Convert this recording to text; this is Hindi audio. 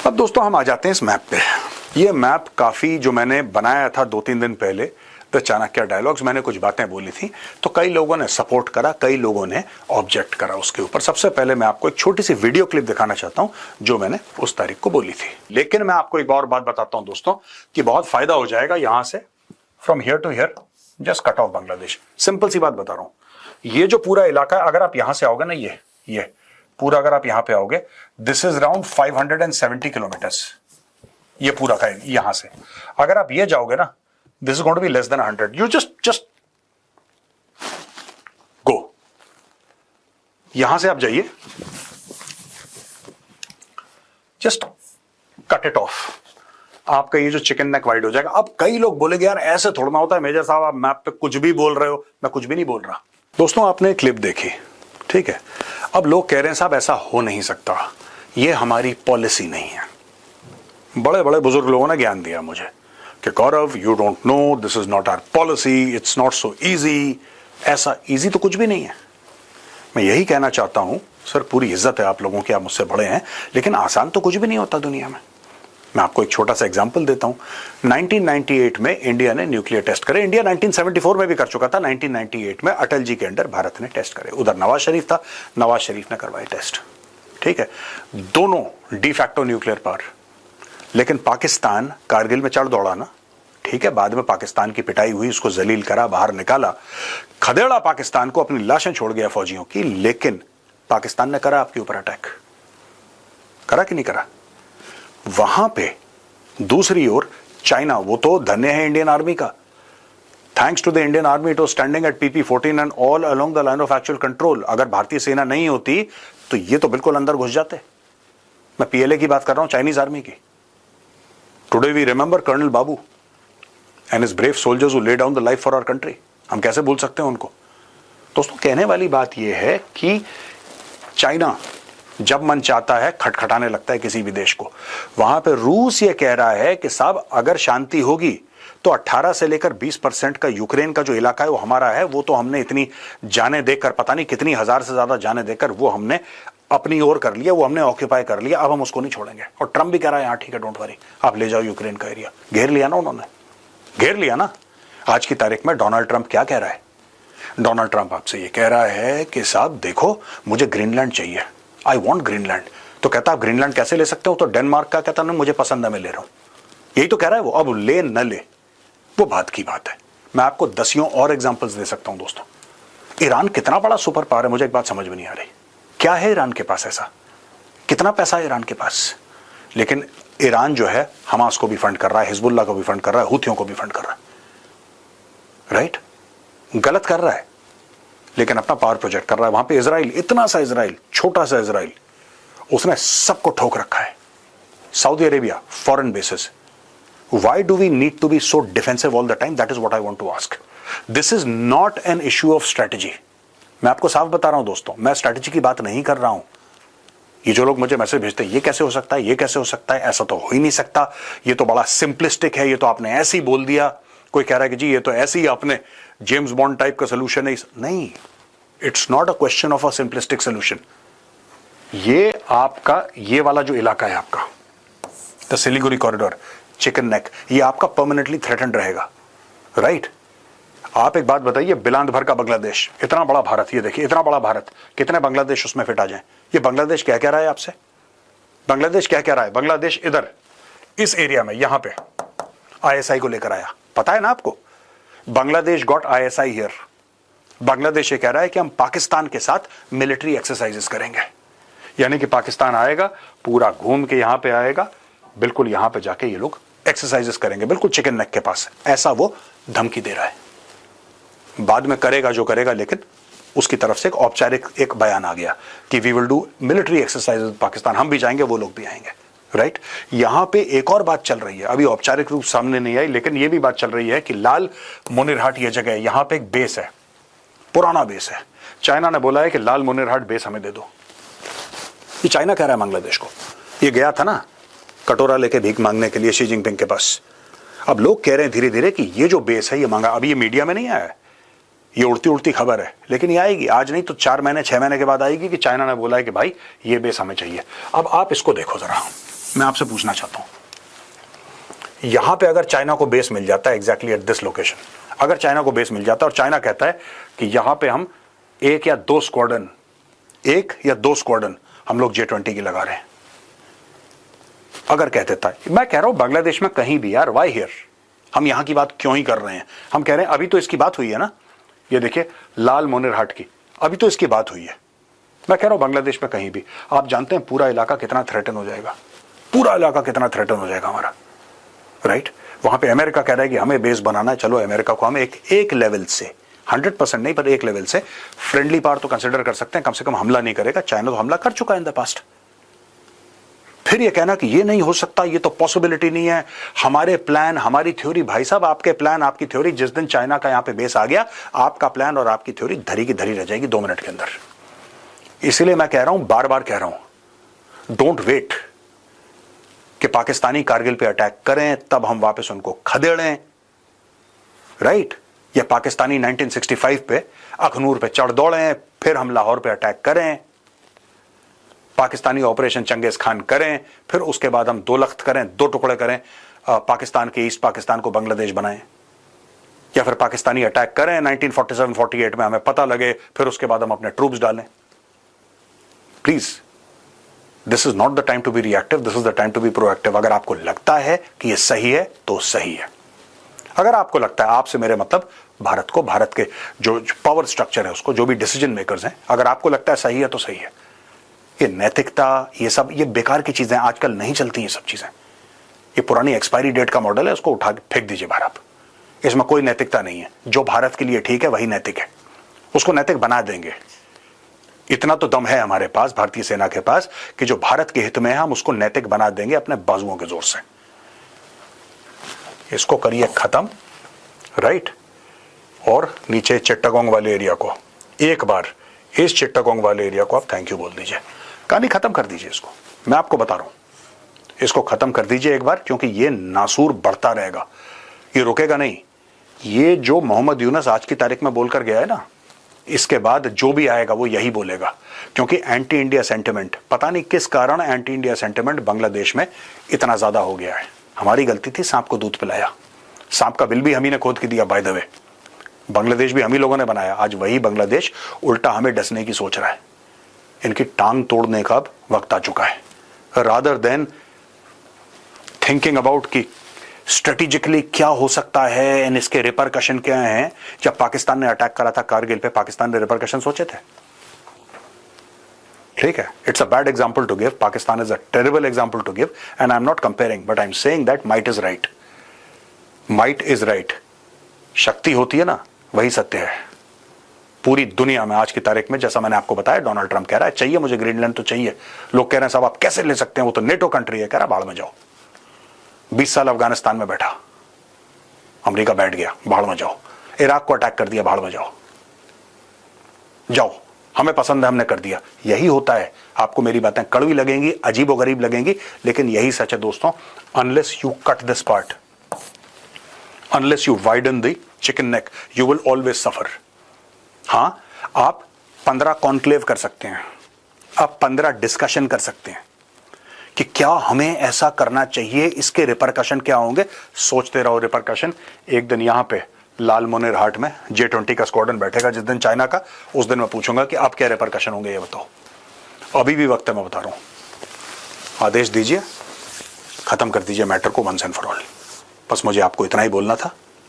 अब दोस्तों हम आ जाते हैं इस मैप पे। ये मैप काफ़ी जो मैंने बनाया था 2-3 दिन पहले द चाणक्य डायलॉग्स, मैंने कुछ बातें बोली थी तो कई लोगों ने सपोर्ट करा, कई लोगों ने ऑब्जेक्ट करा उसके ऊपर। सबसे पहले मैं आपको एक छोटी सी वीडियो क्लिप दिखाना चाहता हूं जो मैंने उस तारीख को बोली थी। लेकिन मैं आपको एक और बात बताता हूं दोस्तों कि बहुत फायदा हो जाएगा यहां से, from here to here just cut off Bangladesh. Simple सी बात बता रहा हूं, ये जो पूरा इलाका अगर आप यहां से आओगे ना, ये पूरा अगर आप यहां पे आओगे, दिस इज अराउंड 570 किलोमीटर्स। ये पूरा का यहां से अगर आप ये जाओगे ना, this is going to be less than 100। You just go, यहां से आप जाइए, जस्ट कट इट ऑफ, आपका ये जो चिकन नेक वाइड हो जाएगा। अब कई लोग बोलेंगे यार ऐसे थोड़ा ना होता है मेजर साहब, आप मैप पे कुछ भी बोल रहे हो। मैं कुछ भी नहीं बोल रहा दोस्तों, आपने क्लिप देखी, ठीक है। अब लोग कह रहे हैं साहब ऐसा हो नहीं सकता, ये हमारी पॉलिसी नहीं है। बड़े बड़े बुजुर्ग लोगों ने ज्ञान दिया मुझे कि Gaurav you don't know, this is not our policy, it's not so easy. ऐसा इजी तो कुछ भी नहीं है। मैं यही कहना चाहता हूं सर, पूरी इज्जत है आप लोगों की, आप मुझसे बड़े हैं, लेकिन आसान तो कुछ भी नहीं होता दुनिया में। मैं आपको एक छोटा सा एग्जांपल देता हूं। 1998 में इंडिया ने न्यूक्लियर टेस्ट करे। इंडिया 1974 में भी कर चुका था, 1998 में अटल जी के अंडर भारत ने टेस्ट करे। उधर नवाज शरीफ था, नवाज शरीफ ने करवाए टेस्ट, ठीक है। दोनों डी फैक्टो न्यूक्लियर पावर। लेकिन पाकिस्तान कारगिल में चढ़ दौड़ा ना, ठीक है। बाद में पाकिस्तान की पिटाई हुई, उसको जलील करा, बाहर निकाला, खदेड़ा पाकिस्तान को, अपनी लाशें छोड़ गया फौजियों की। लेकिन पाकिस्तान ने करा आपके ऊपर अटैक, करा कि नहीं करा? वहां पे दूसरी ओर चाइना, वो तो धन्य है इंडियन आर्मी का। Thanks to the Indian army it was standing at PP-14 and all along the line of actual control. अगर भारतीय सेना नहीं होती तो ये तो बिल्कुल अंदर घुस जाते। मैं PLA की बात कर रहा हूं, चाइनीज आर्मी की। Today we remember colonel Babu and his brave soldiers who lay down the life for our country. हम कैसे भूल सकते हैं उनको? दोस्तों कहने वाली बात यह है कि चाइना जब मन चाहता है खटखटाने लगता है किसी भी देश को। वहां पे रूस ये कह रहा है कि साहब अगर शांति होगी तो 18 से लेकर 20% का यूक्रेन का जो इलाका है वो हमारा है। वो तो हमने इतनी जाने देकर, पता नहीं कितनी हजार से ज्यादा जाने देकर वो हमने अपनी ओर कर लिया, वो हमने ऑक्यूपाई कर लिया, अब हम उसको नहीं छोड़ेंगे। और ट्रम्प भी कह रहा है हाँ ठीक है, डोंट वरी, आप ले जाओ यूक्रेन का एरिया। घेर लिया ना उन्होंने, घेर लिया ना। आज की तारीख में डोनाल्ड ट्रंप क्या कह रहा है? डोनाल्ड ट्रंप आपसे ये कह रहा है कि साहब देखो मुझे ग्रीनलैंड चाहिए, आई वॉन्ट ग्रीनलैंड। तो कहता आप ग्रीनलैंड कैसे ले सकते हो? तो डेनमार्क का कहता नहीं मुझे पसंद है मैं ले रहा हूं। यही तो कह रहा है वो। अब ले न ले वो बात की बात है। मैं आपको दसियों और एग्जांपल्स दे सकता हूं दोस्तों। ईरान कितना बड़ा सुपर पावर है, मुझे एक बात समझ में नहीं आ रही। क्या है ईरान के पास ऐसा? कितना पैसा है ईरान के पास? लेकिन ईरान जो है हमास को भी फंड कर रहा है, हिजबुल्लाह को भी फंड कर रहा है, हुथियों को भी फंड कर रहा है। राइट? गलत कर रहा है लेकिन अपना पावर प्रोजेक्ट कर रहा है। वहां पे इजराइल, इतना सा इजराइल, छोटा सा इजराइल, उसने सबको ठोक रखा है। Saudi Arabia, foreign basis. Why do we need to be so defensive all the time? That is what I want to ask. This is not an issue of strategy. मैं आपको साफ बता रहा हूं दोस्तों, मैं स्ट्रैटेजी की बात नहीं कर रहा हूं। ये जो लोग मुझे मैसेज भेजते हैं ये कैसे हो सकता है, ये कैसे हो सकता है, ऐसा तो हो ही नहीं सकता, ये तो बड़ा सिंपलिस्टिक है, ये तो आपने ऐसे ही बोल दिया। कोई कह रहा है कि जी ये तो ऐसे ही आपने जेम्स बॉन्ड टाइप का सोल्यूशन है। नहीं, it's not a question of a simplistic solution. ये आपका ये वाला जो इलाका है आपका, the Siliguri corridor, chicken neck, ये आपका परमानेंटली थ्रेटन्ड रहेगा। राइट? आप एक बात बताइए, बिलांद भर का बांग्लादेश, इतना बड़ा भारत, ये देखिए इतना बड़ा भारत, कितने बांग्लादेश उसमें फिट आ जाएं? ये बांग्लादेश क्या कह रहा है आपसे? बांग्लादेश क्या कह रहा है? बांग्लादेश इधर इस एरिया में यहां पे ISI को लेकर आया। पता है ना आपको? Bangladesh got ISI here. Bangladesh ये कह रहा है कि हम पाकिस्तान के साथ मिलिट्री एक्सरसाइजेस करेंगे। यानी कि पाकिस्तान आएगा, पूरा घूम के यहां पे आएगा, बिल्कुल यहां पे जाके ये लोग एक्सरसाइजेस करेंगे, बिल्कुल चिकन नेक के पास। ऐसा वो धमकी दे रहा है। बाद में करेगा जो करेगा, लेकिन उसकी तरफ से एक औपचारिक एक बयान आ गया कि we will do military exercises Pakistan. हम भी जाएंगे, वो लोग भी आएंगे। राइट? यहां पे एक और बात चल रही है, अभी औपचारिक रूप सामने नहीं आई, लेकिन यह भी बात चल रही है कि लाल मुनिरहाट ये जगह है, यहां पे एक बेस है, पुराना बेस है। चाइना ने बोला है कि लाल मुनिरहाट बेस हमें दे दो। ये चाइना कह रहा है बांग्लादेश को। ये गया था ना कटोरा लेके भीख मांगने के लिए शी जिनपिंग के पास। अब लोग कह रहे हैं धीरे धीरे कि ये जो बेस है ये मांगा। अभी ये मीडिया में नहीं आया है, ये उड़ती उड़ती खबर है, लेकिन ये आएगी। आज नहीं तो 4 महीने 6 महीने के बाद आएगी कि चाइना ने बोला है कि भाई ये बेस हमें चाहिए। अब आप इसको देखो जरा, मैं आपसे पूछना चाहता हूं, यहां पे अगर चाइना को बेस मिल जाता है एग्जैक्टली एट दिस लोकेशन, अगर चाइना को बेस मिल जाता है और चाइना कहता है कि यहां पे हम एक या दो स्क्वाड्रन हम लोग J20 की लगा रहे हैं, अगर कह देता है, मैं कह रहा हूं बांग्लादेश में कहीं भी यार, वाई हियर, हम यहां की बात क्यों ही कर रहे हैं, हम कह रहे हैं अभी तो इसकी बात हुई है ना, ये देखिए लाल मोनिरहाट की, अभी तो इसकी बात हुई है। मैं कह रहा हूं बांग्लादेश में कहीं भी, आप जानते हैं पूरा इलाका कितना थ्रेटन हो जाएगा, पूरा इलाका कितना थ्रेटन हो जाएगा हमारा, राइट। वहां पे अमेरिका कह रहा है कि हमें बेस बनाना है, चलो अमेरिका को हम एक लेवल से 100% नहीं पर एक लेवल से फ्रेंडली पावर तो कंसिडर कर सकते हैं, कम से कम हमला नहीं करेगा। चाइना तो हमला कर चुका है इन द पास्ट। फिर ये कहना कि ये नहीं हो सकता, ये तो पॉसिबिलिटी नहीं है, हमारे प्लान हमारी थ्योरी, भाई साहब आपके प्लान आपकी थ्योरी, जिस दिन चाइना का यहां पे बेस आ गया, आपका प्लान और आपकी थ्योरी धरी की धरी रह जाएगी 2 मिनट के अंदर। इसलिए मैं कह रहा हूं, बार बार कह रहा हूं, डोंट वेट कि पाकिस्तानी कारगिल पे अटैक करें तब हम वापस उनको खदेड़ें, राइट, या पाकिस्तानी 1965 पे अखनूर पे चढ़ दौड़ें, फिर हम लाहौर पे अटैक करें, पाकिस्तानी ऑपरेशन चंगेज खान करें, फिर उसके बाद हम 2 लख्त करें, 2 टुकड़े करें, पाकिस्तान के ईस्ट पाकिस्तान को बांग्लादेश बनाएं, या फिर पाकिस्तानी अटैक करें 1947-48 में, हमें पता लगे, फिर उसके बाद हम अपने ट्रूप्स डालें। Please, this is not the time to be reactive, this is the time to be proactive. अगर आपको लगता है कि यह सही है तो सही है, अगर आपको लगता है, आपसे मेरे मतलब भारत को, भारत के जो पावर स्ट्रक्चर है उसको, जो भी डिसीजन मेकर्स हैं, अगर आपको लगता है सही है तो सही है। ये नैतिकता, ये सब, ये बेकार की चीजें आजकल नहीं चलती, ये सब चीजें, ये पुरानी एक्सपायरी डेट का मॉडल है, उसको उठा के फेंक दीजिए बाहर आप। इसमें कोई नैतिकता नहीं है, जो भारत के लिए ठीक है वही नैतिक है, उसको नैतिक बना देंगे। इतना तो दम है हमारे पास, भारतीय सेना के पास, कि जो भारत के हित में है हम उसको नैतिक बना देंगे अपने बाजुओं के जोर से। इसको करिए खत्म, राइट। और नीचे चिट्टागोंग वाले एरिया को, एक बार इस चिट्टागोंग वाले एरिया को आप थैंक यू बोल दीजिए, कहानी खत्म कर दीजिए इसको। मैं आपको बता रहा हूं, इसको खत्म कर दीजिए एक बार, क्योंकि ये नासूर बढ़ता रहेगा, ये रुकेगा नहीं। ये जो मोहम्मद यूनुस आज की तारीख में बोलकर गया है ना, इसके बाद जो भी आएगा वो यही बोलेगा, क्योंकि एंटी इंडिया सेंटिमेंट, पता नहीं किस कारण एंटी इंडिया सेंटिमेंट बांग्लादेश में इतना ज्यादा हो गया है। हमारी गलती थी, सांप को दूध पिलाया, सांप का बिल भी हम ही ने खोद के दिया, बाय द वे, बांग्लादेश भी हम ही लोगों ने बनाया। आज वही बांग्लादेश उल्टा हमें डसने की सोच रहा है। इनकी टांग तोड़ने का अब वक्त आ चुका है, रादर देन थिंकिंग अबाउट कि स्ट्रेटेजिकली क्या हो सकता है एंड इसके रिपरकशन क्या हैं। जब पाकिस्तान ने अटैक करा था कारगिल पे, पाकिस्तान ने रिपरकशन सोचे थे? ठीक है, it's a bad example to give, Pakistan is a terrible example to give, and I am not comparing, but I am saying that might is right, might is right. शक्ति होती है ना, वही सत्य है पूरी दुनिया में आज की तारीख में। जैसा मैंने आपको बताया, डोनाल्ड ट्रंप कह रहा है चाहिए मुझे ग्रीनलैंड, तो चाहिए। लोग कह रहे हैं साहब आप कैसे ले सकते हैं, वो तो नेटो कंट्री है। कह रहा बाढ़ में जाओ। 20 साल अफगानिस्तान में बैठा, अमेरिका बैठ गया, बाढ़ में जाओ। इराक को अटैक कर दिया, बाढ़ में जाओ, जाओ, हमें पसंद है हमने कर दिया। यही होता है। आपको मेरी बातें कड़वी लगेंगी, अजीब और गरीब लगेंगी, लेकिन यही सच है दोस्तों। Unless you cut this part, unless you widen the chicken neck, you will always suffer. हां, आप 15 कॉन्क्लेव कर सकते हैं, आप 15 डिस्कशन कर सकते हैं कि क्या हमें ऐसा करना चाहिए, इसके रिपरकशन क्या होंगे। सोचते रहो रिपरकशन। एक दिन यहां पे लाल मोनिरहाट में J20 का स्क्वाड्रन बैठेगा, जिस दिन चाइना का, उस दिन मैं पूछूंगा कि आप क्या रिपरकशन होंगे ये बताओ। अभी भी वक्त है, मैं बता रहा हूं। आदेश दीजिए, खत्म कर दीजिए मैटर को वंस एंड फॉर ऑल। बस मुझे आपको इतना ही बोलना था।